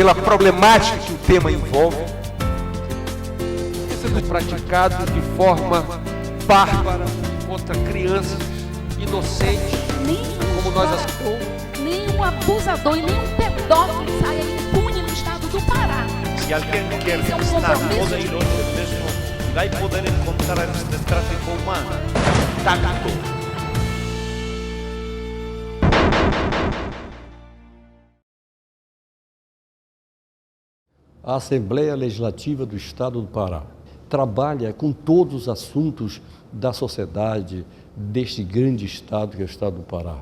pela problemática que o tema envolve, sendo praticado de forma bárbara contra crianças inocentes, como nós nenhum abusador e nenhum pedófilo saia impune no estado do Pará. Se alguém quer estar poderoso mesmo, vai poder encontrar este tráfico humano intacto. A Assembleia Legislativa do Estado do Pará trabalha com todos os assuntos da sociedade deste grande estado que é o estado do Pará.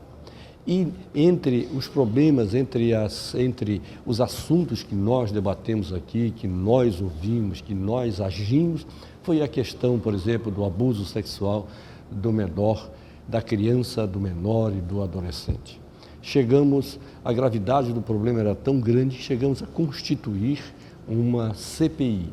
E entre os problemas, entre os assuntos que nós debatemos aqui, que nós ouvimos, que nós agimos, foi a questão, por exemplo, do abuso sexual do menor, da criança, do menor e do adolescente. A gravidade do problema era tão grande que chegamos a constituir uma CPI,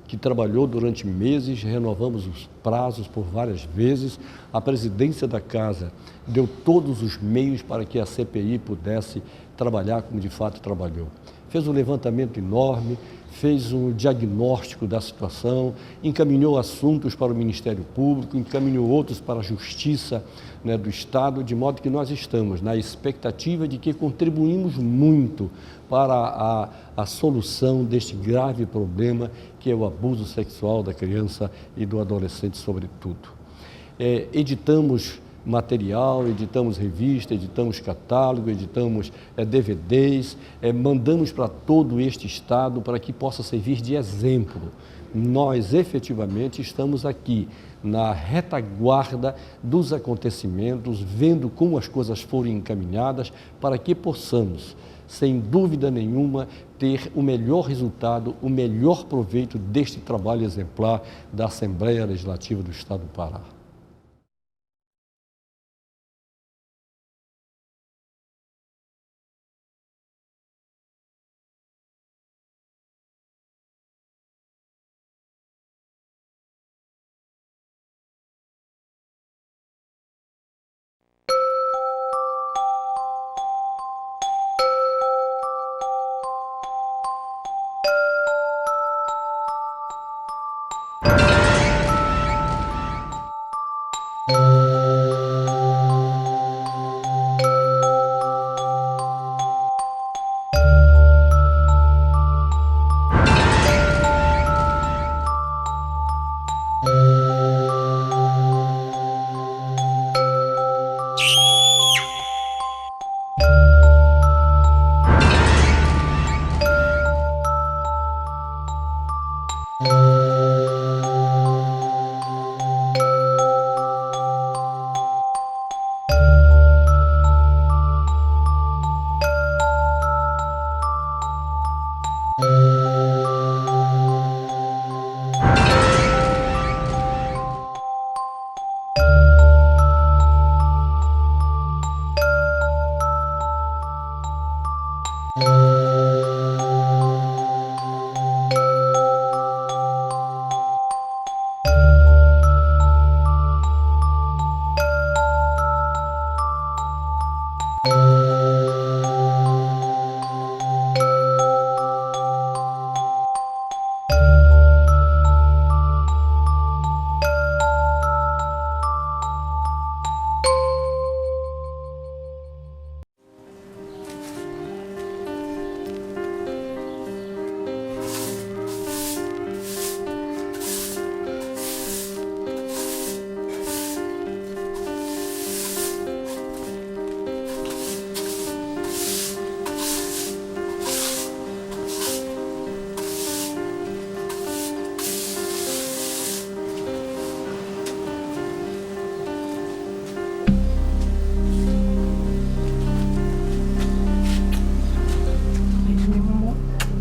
que trabalhou durante meses, renovamos os prazos por várias vezes. A presidência da Casa deu todos os meios para que a CPI pudesse trabalhar como de fato trabalhou. Fez um levantamento enorme, fez um diagnóstico da situação, encaminhou assuntos para o Ministério Público, encaminhou outros para a Justiça, né, do Estado, de modo que nós estamos na expectativa de que contribuímos muito para a solução deste grave problema que é o abuso sexual da criança e do adolescente, sobretudo. Editamos material, editamos revista, editamos catálogo, editamos DVDs, mandamos para todo este estado para que possa servir de exemplo. Nós efetivamente estamos aqui na retaguarda dos acontecimentos, vendo como as coisas foram encaminhadas para que possamos, sem dúvida nenhuma, ter o melhor resultado, o melhor proveito deste trabalho exemplar da Assembleia Legislativa do Estado do Pará.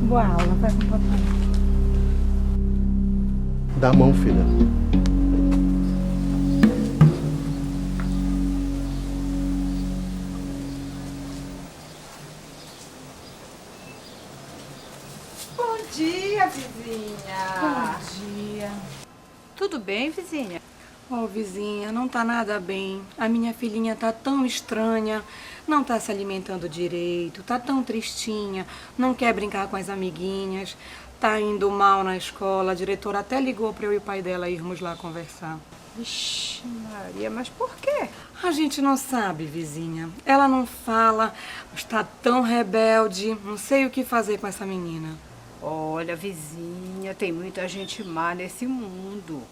Boa aula, vai com o papai. Dá a mão, filha. Bom dia, vizinha. Bom dia. Tudo bem, vizinha? Oh, vizinha, não tá nada bem. A minha filhinha tá tão estranha, não tá se alimentando direito, tá tão tristinha, não quer brincar com as amiguinhas, tá indo mal na escola. A diretora até ligou para eu e o pai dela irmos lá conversar. Vixe, Maria, mas por quê? A gente não sabe, vizinha. Ela não fala, está tão rebelde. Não sei o que fazer com essa menina. Olha, vizinha, tem muita gente má nesse mundo.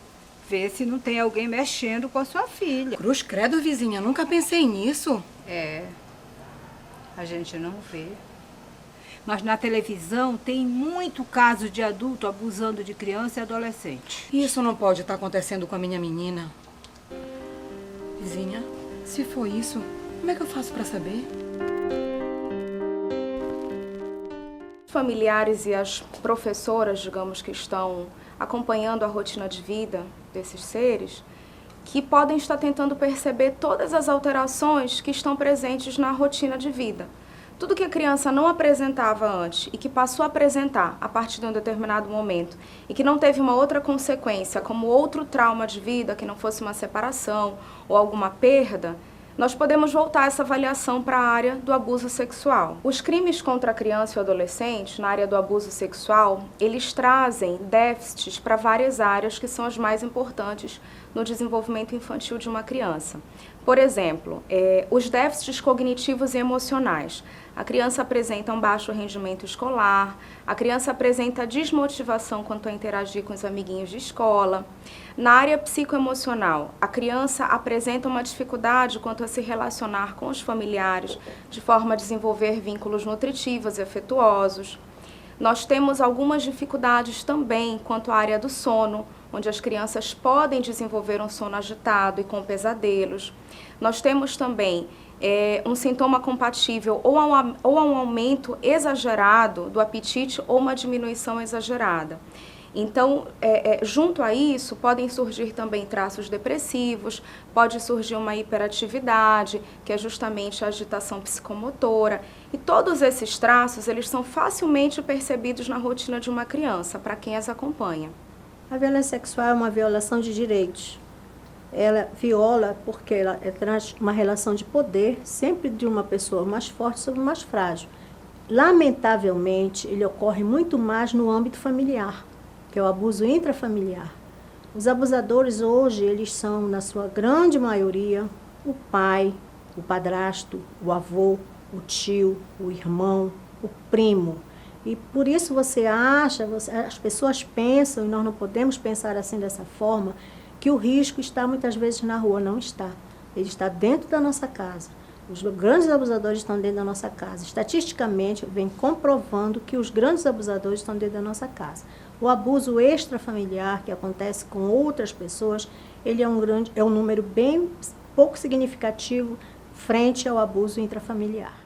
Vê se não tem alguém mexendo com a sua filha. Cruz credo, vizinha, nunca pensei nisso. É, a gente não vê. Mas na televisão tem muito caso de adulto abusando de criança e adolescente. Isso não pode estar acontecendo com a minha menina. Vizinha, se for isso, como é que eu faço para saber? Os familiares e as professoras, digamos, que estão acompanhando a rotina de vida desses seres, que podem estar tentando perceber todas as alterações que estão presentes na rotina de vida. Tudo que a criança não apresentava antes e que passou a apresentar a partir de um determinado momento e que não teve uma outra consequência, como outro trauma de vida, que não fosse uma separação ou alguma perda, nós podemos voltar essa avaliação para a área do abuso sexual. Os crimes contra a criança e o adolescente, na área do abuso sexual, eles trazem déficits para várias áreas que são as mais importantes no desenvolvimento infantil de uma criança. Por exemplo, os déficits cognitivos e emocionais. A criança apresenta um baixo rendimento escolar, a criança apresenta desmotivação quanto a interagir com os amiguinhos de escola. Na área psicoemocional, a criança apresenta uma dificuldade quanto a se relacionar com os familiares, de forma a desenvolver vínculos nutritivos e afetuosos. Nós temos algumas dificuldades também quanto à área do sono, onde as crianças podem desenvolver um sono agitado e com pesadelos. Nós temos também um sintoma compatível ou a um aumento exagerado do apetite ou uma diminuição exagerada. Então, junto a isso, podem surgir também traços depressivos, pode surgir uma hiperatividade, que é justamente a agitação psicomotora. E todos esses traços, eles são facilmente percebidos na rotina de uma criança, para quem as acompanha. A violência sexual é uma violação de direitos. Ela viola porque ela traz uma relação de poder, sempre de uma pessoa mais forte sobre mais frágil. Lamentavelmente, ele ocorre muito mais no âmbito familiar, que é o abuso intrafamiliar. Os abusadores hoje, eles são, na sua grande maioria, o pai, o padrasto, o avô, o tio, o irmão, o primo. E por isso as pessoas pensam, e nós não podemos pensar assim dessa forma, que o risco está muitas vezes na rua. Não está. Ele está dentro da nossa casa. Os grandes abusadores estão dentro da nossa casa. Estatisticamente, vem comprovando que os grandes abusadores estão dentro da nossa casa. O abuso extrafamiliar, que acontece com outras pessoas, ele é um número bem pouco significativo frente ao abuso intrafamiliar.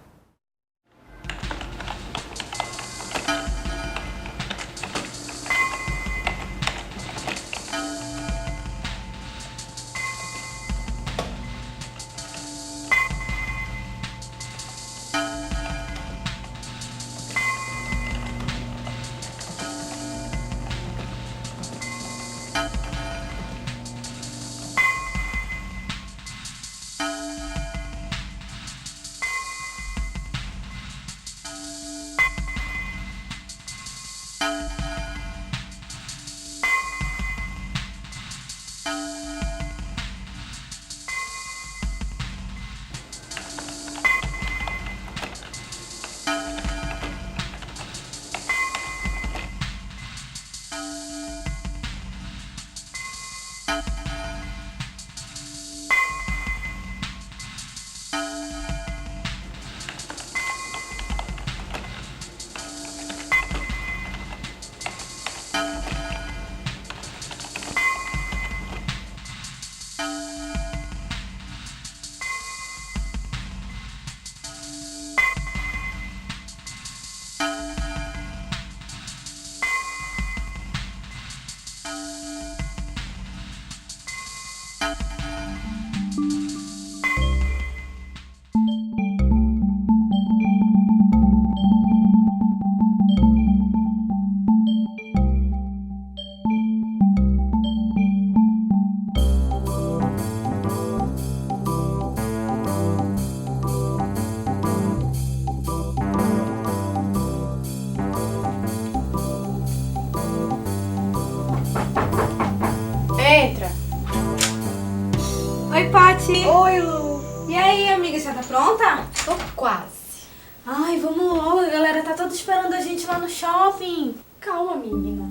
Oi, Lu. E aí, amiga, já tá pronta? Tô quase. Ai, vamos logo, a galera tá toda esperando a gente lá no shopping. Calma, menina.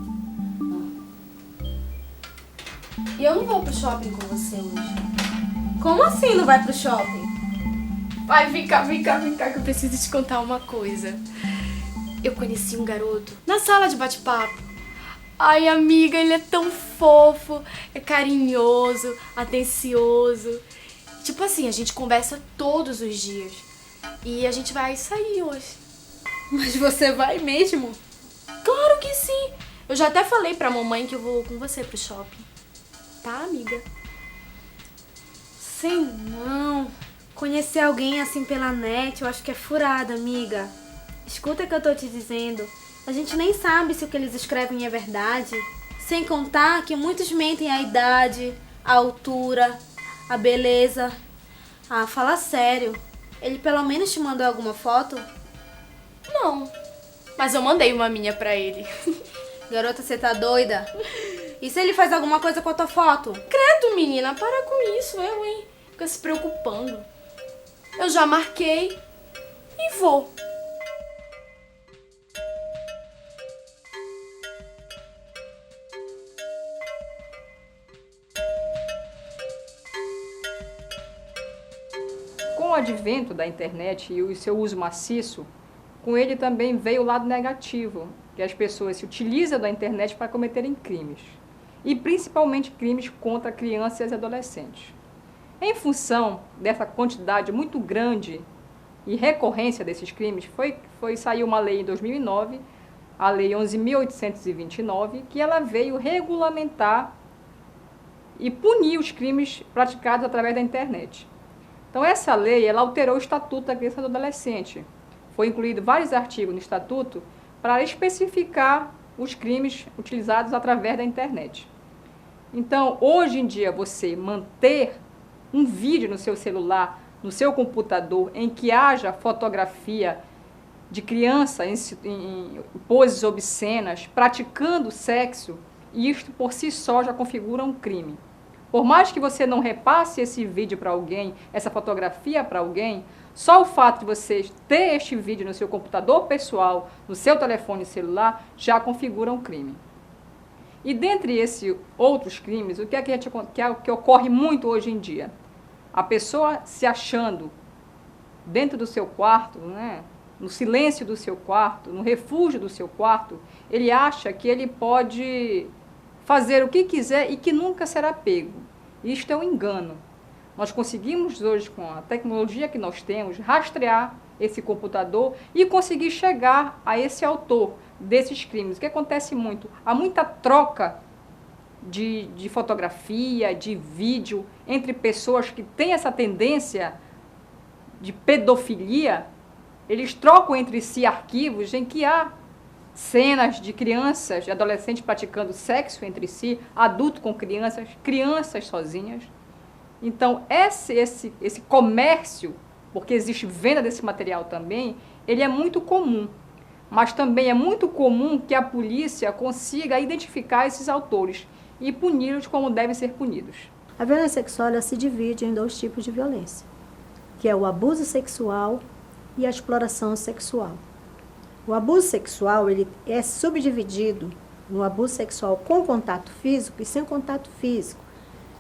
E eu não vou pro shopping com você hoje. Como assim não vai pro shopping? Vai, vem cá, que eu preciso te contar uma coisa. Eu conheci um garoto na sala de bate-papo. Ai, amiga, ele é tão fofo, é carinhoso, atencioso. Tipo assim, a gente conversa todos os dias. E a gente vai sair hoje. Mas você vai mesmo? Claro que sim. Eu já até falei pra mamãe que eu vou com você pro shopping. Tá, amiga? Sei não. Conhecer alguém assim pela net, eu acho que é furada, amiga. Escuta o que eu tô te dizendo. A gente nem sabe se o que eles escrevem é verdade. Sem contar que muitos mentem a idade, a altura, a beleza. Ah, fala sério. Ele pelo menos te mandou alguma foto? Não. Mas eu mandei uma minha pra ele. Garota, você tá doida? E se ele faz alguma coisa com a tua foto? Credo, menina, para com isso, hein? Fica se preocupando. Eu já marquei e vou. Com o advento da internet e o seu uso maciço, com ele também veio o lado negativo, que as pessoas se utilizam da internet para cometerem crimes, e principalmente crimes contra crianças e adolescentes. Em função dessa quantidade muito grande e recorrência desses crimes, saiu uma lei em 2009, a Lei 11.829, que ela veio regulamentar e punir os crimes praticados através da internet. Então, essa lei ela alterou o Estatuto da Criança e do Adolescente. Foi incluído vários artigos no Estatuto para especificar os crimes utilizados através da internet. Então, hoje em dia, você manter um vídeo no seu celular, no seu computador, em que haja fotografia de criança em poses obscenas, praticando sexo, isto por si só já configura um crime. Por mais que você não repasse esse vídeo para alguém, essa fotografia para alguém, só o fato de você ter este vídeo no seu computador pessoal, no seu telefone celular, já configura um crime. E dentre esses outros crimes, o que é que ocorre muito hoje em dia? A pessoa se achando dentro do seu quarto, né, no silêncio do seu quarto, no refúgio do seu quarto, ele acha que ele pode fazer o que quiser e que nunca será pego. Isto é um engano. Nós conseguimos hoje, com a tecnologia que nós temos, rastrear esse computador e conseguir chegar a esse autor desses crimes. O que acontece muito? Há muita troca de fotografia, de vídeo, entre pessoas que têm essa tendência de pedofilia. Eles trocam entre si arquivos em que há cenas de crianças e adolescentes praticando sexo entre si, adulto com crianças, crianças sozinhas. Então, esse comércio, porque existe venda desse material também, ele é muito comum. Mas também é muito comum que a polícia consiga identificar esses autores e puni-los como devem ser punidos. A violência sexual ela se divide em dois tipos de violência, que é o abuso sexual e a exploração sexual. O abuso sexual ele é subdividido no abuso sexual com contato físico e sem contato físico.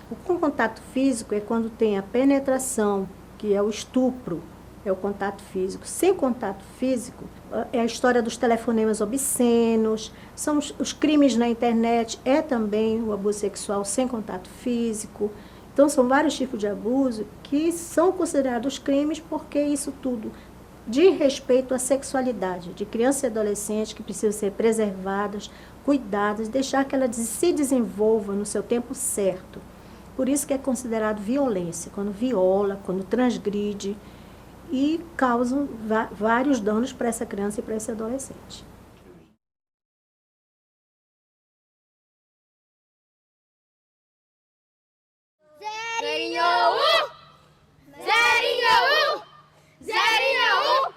O com contato físico é quando tem a penetração, que é o estupro, é o contato físico. Sem contato físico é a história dos telefonemas obscenos, são os crimes na internet, é também o abuso sexual sem contato físico. Então são vários tipos de abuso que são considerados crimes porque isso tudo de respeito à sexualidade de criança e adolescente que precisam ser preservadas, cuidadas, deixar que ela se desenvolva no seu tempo certo. Por isso que é considerado violência, quando viola, quando transgride e causam vários danos para essa criança e para esse adolescente. Zerinho 1! Zerinho 1! Zerinho 1!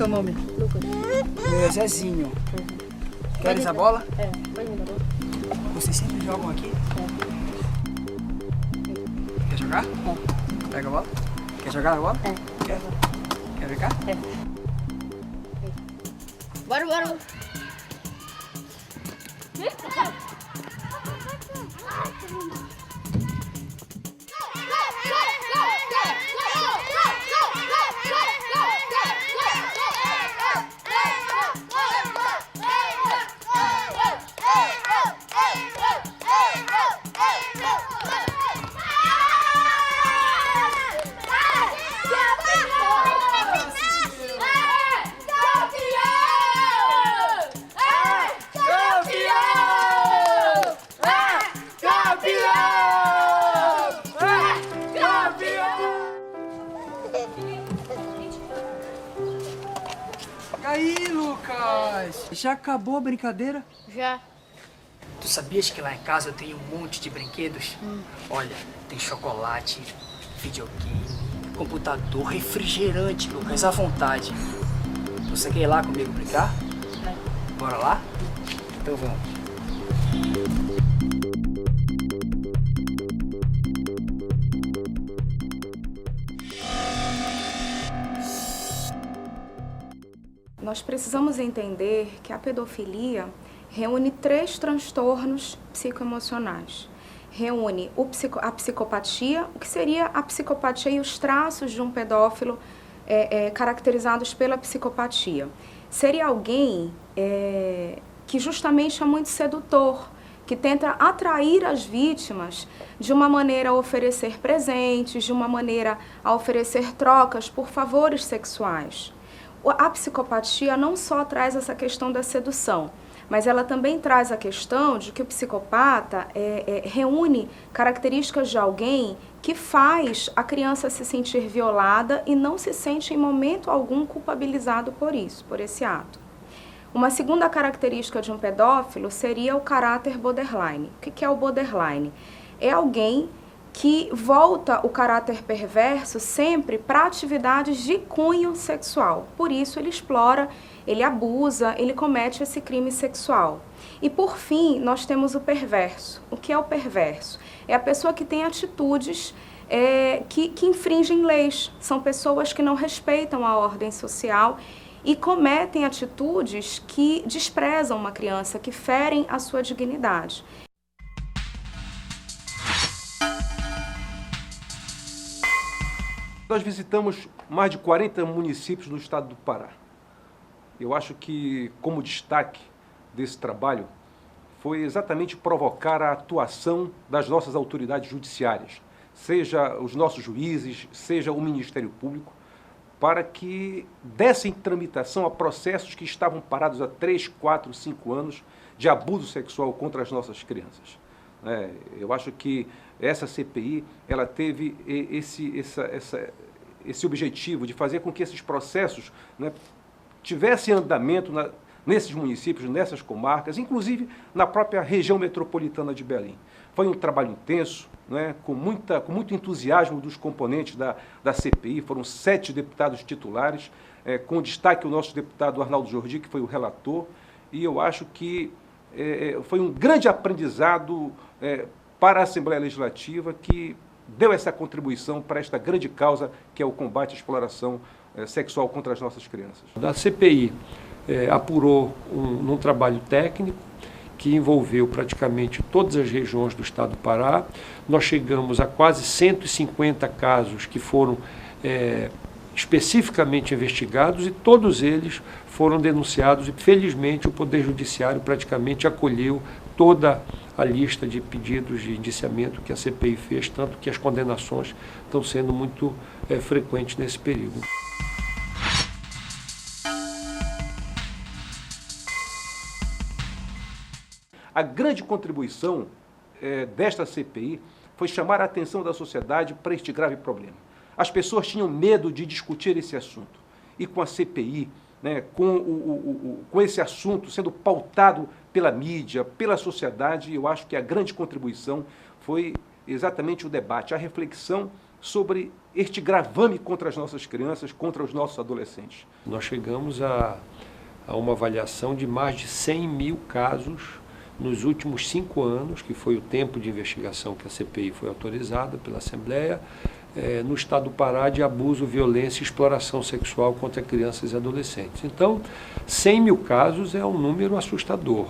teu nome? Lucas. Meu é Zezinho. Queres a bola? É, pode me dar a bola. Vocês sempre jogam aqui? Quer jogar? Pega a bola. Quer jogar a bola? Quer? Quer brincar? Bora, bora. Aí, Lucas! Já acabou a brincadeira? Já. Tu sabias que lá em casa eu tenho um monte de brinquedos? Olha, tem chocolate, videogame, computador, refrigerante, Lucas, à vontade. Você quer ir lá comigo brincar? Bora lá? Então vamos. Nós precisamos entender que a pedofilia reúne 3 transtornos psicoemocionais. Reúne a psicopatia, o que seria a psicopatia e os traços de um pedófilo caracterizados pela psicopatia. Seria alguém que justamente é muito sedutor, que tenta atrair as vítimas de uma maneira a oferecer presentes, de uma maneira a oferecer trocas por favores sexuais. A psicopatia não só traz essa questão da sedução, mas ela também traz a questão de que o psicopata reúne características de alguém que faz a criança se sentir violada e não se sente em momento algum culpabilizado por isso, por esse ato. Uma segunda característica de um pedófilo seria o caráter borderline. O que é o borderline? É alguém que volta o caráter perverso sempre para atividades de cunho sexual. Por isso ele explora, ele abusa, ele comete esse crime sexual. E por fim, nós temos o perverso. O que é o perverso? É a pessoa que tem atitudes que infringem leis. São pessoas que não respeitam a ordem social e cometem atitudes que desprezam uma criança, que ferem a sua dignidade. Nós visitamos mais de 40 municípios no estado do Pará. Eu acho que, como destaque desse trabalho, foi exatamente provocar a atuação das nossas autoridades judiciárias, seja os nossos juízes, seja o Ministério Público, para que dessem tramitação a processos que estavam parados há 3, 4, 5 anos de abuso sexual contra as nossas crianças. Eu acho que essa CPI ela teve esse objetivo de fazer com que esses processos tivessem andamento nesses municípios, nessas comarcas, inclusive na própria região metropolitana de Belém. Foi um trabalho intenso, com muito entusiasmo dos componentes da CPI, foram 7 deputados titulares, com destaque o nosso deputado Arnaldo Jordi, que foi o relator, e eu acho que foi um grande aprendizado para a Assembleia Legislativa que deu essa contribuição para esta grande causa que é o combate à exploração sexual contra as nossas crianças. A CPI apurou num trabalho técnico que envolveu praticamente todas as regiões do estado do Pará. Nós chegamos a quase 150 casos que foram especificamente investigados e todos eles foram denunciados e, felizmente, o Poder Judiciário praticamente acolheu toda a lista de pedidos de indiciamento que a CPI fez, tanto que as condenações estão sendo muito frequentes nesse período. A grande contribuição desta CPI foi chamar a atenção da sociedade para este grave problema. As pessoas tinham medo de discutir esse assunto. E com a CPI, com esse assunto sendo pautado pela mídia, pela sociedade, eu acho que a grande contribuição foi exatamente o debate, a reflexão sobre este gravame contra as nossas crianças, contra os nossos adolescentes? Nós chegamos a uma avaliação de mais de 100 mil casos nos últimos 5 anos, que foi o tempo de investigação que a CPI foi autorizada pela Assembleia, no estado do Pará, de abuso, violência e exploração sexual contra crianças e adolescentes. Então, 100 mil casos é um número assustador.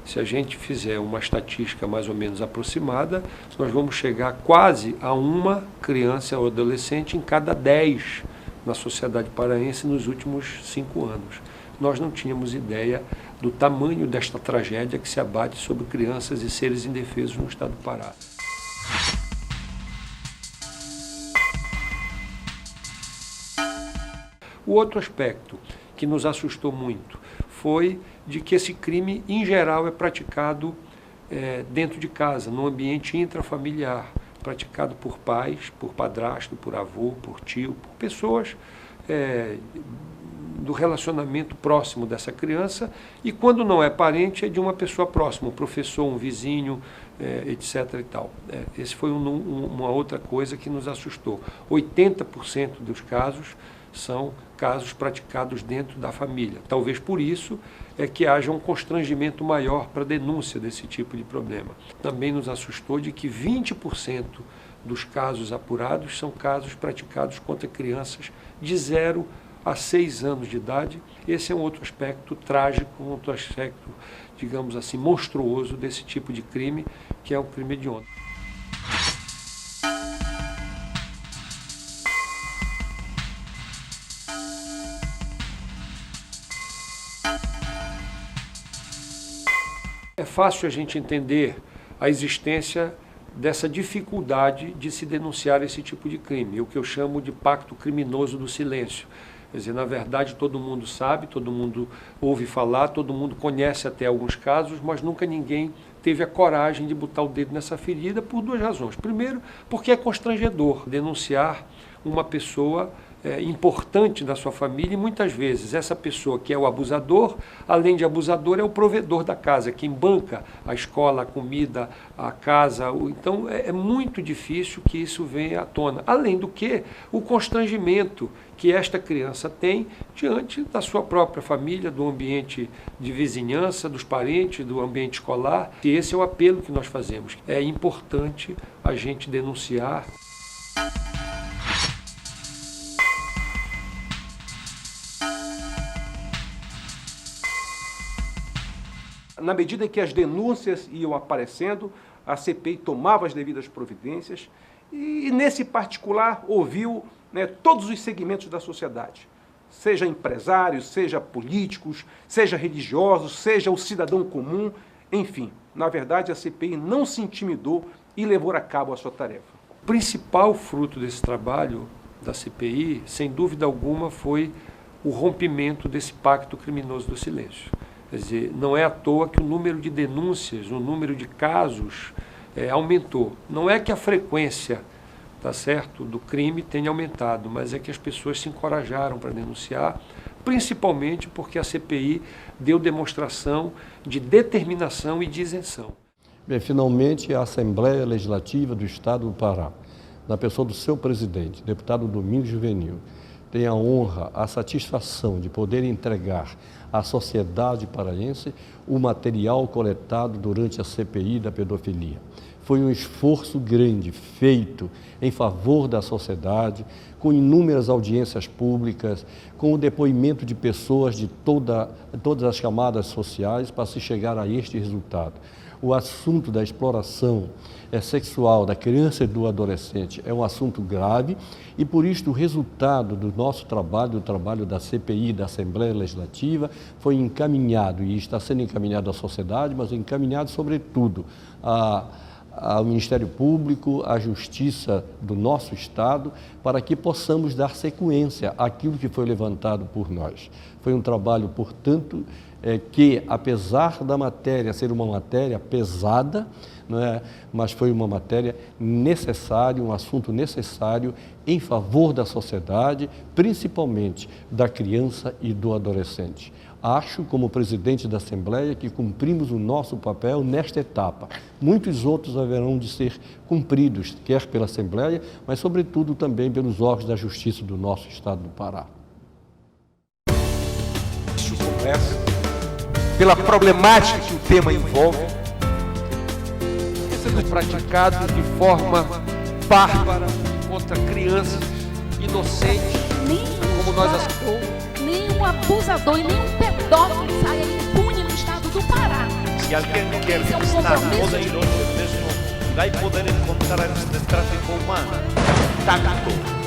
Se a gente fizer uma estatística mais ou menos aproximada, nós vamos chegar quase a uma criança ou adolescente em cada 10 na sociedade paraense nos últimos 5 anos. Nós não tínhamos ideia do tamanho desta tragédia que se abate sobre crianças e seres indefesos no estado do Pará. O outro aspecto que nos assustou muito foi de que esse crime, em geral, é praticado dentro de casa, no ambiente intrafamiliar, praticado por pais, por padrasto, por avô, por tio, por pessoas do relacionamento próximo dessa criança, e quando não é parente, é de uma pessoa próxima, um professor, um vizinho, etc. e tal. Esse foi uma outra coisa que nos assustou. 80% dos casos são casos praticados dentro da família. Talvez por isso é que haja um constrangimento maior para a denúncia desse tipo de problema. Também nos assustou de que 20% dos casos apurados são casos praticados contra crianças de 0 a 6 anos de idade. Esse é um outro aspecto trágico, um outro aspecto, digamos assim, monstruoso desse tipo de crime, que é o crime hediondo. É fácil a gente entender a existência dessa dificuldade de se denunciar esse tipo de crime, o que eu chamo de pacto criminoso do silêncio. Quer dizer, na verdade, todo mundo sabe, todo mundo ouve falar, todo mundo conhece até alguns casos, mas nunca ninguém teve a coragem de botar o dedo nessa ferida por 2 razões. Primeiro, porque é constrangedor denunciar uma pessoa importante da sua família, e muitas vezes essa pessoa que é o abusador, além de abusador, é o provedor da casa, quem banca a escola, a comida, a casa. Então é muito difícil que isso venha à tona. Além do que, o constrangimento que esta criança tem diante da sua própria família, do ambiente de vizinhança, dos parentes, do ambiente escolar. E esse é o apelo que nós fazemos. É importante a gente denunciar. Na medida em que as denúncias iam aparecendo, a CPI tomava as devidas providências e, nesse particular, ouviu todos os segmentos da sociedade, seja empresários, seja políticos, seja religiosos, seja o cidadão comum, enfim. Na verdade, a CPI não se intimidou e levou a cabo a sua tarefa. O principal fruto desse trabalho da CPI, sem dúvida alguma, foi o rompimento desse pacto criminoso do silêncio. Quer dizer, não é à toa que o número de denúncias, o número de casos aumentou. Não é que a frequência, tá certo, do crime tenha aumentado, mas é que as pessoas se encorajaram para denunciar, principalmente porque a CPI deu demonstração de determinação e de isenção. Bem, finalmente, a Assembleia Legislativa do Estado do Pará, na pessoa do seu presidente, deputado Domingos Juvenil, tem a honra, a satisfação de poder entregar à sociedade paraense o material coletado durante a CPI da pedofilia. Foi um esforço grande feito em favor da sociedade, com inúmeras audiências públicas, com o depoimento de pessoas de todas as camadas sociais para se chegar a este resultado. O assunto da exploração sexual da criança e do adolescente é um assunto grave e, por isso, o resultado do nosso trabalho, do trabalho da CPI, da Assembleia Legislativa, foi encaminhado e está sendo encaminhado à sociedade, mas encaminhado, sobretudo, ao Ministério Público, à Justiça do nosso Estado, para que possamos dar sequência àquilo que foi levantado por nós. Foi um trabalho, portanto, que, apesar da matéria ser uma matéria pesada, mas foi uma matéria necessária, um assunto necessário em favor da sociedade, principalmente da criança e do adolescente. Acho, como presidente da Assembleia, que cumprimos o nosso papel nesta etapa. Muitos outros haverão de ser cumpridos, quer pela Assembleia, mas, sobretudo, também pelos órgãos da Justiça do nosso Estado do Pará. Pela problemática que o tema envolve, sendo praticado de forma bárbara contra crianças inocentes, como nós as... Nenhum abusador e nenhum pedófilo saia impune no estado do Pará. Si alguien quiere estar poderoso mesmo, vai poder encontrar este tráfico humano, tanto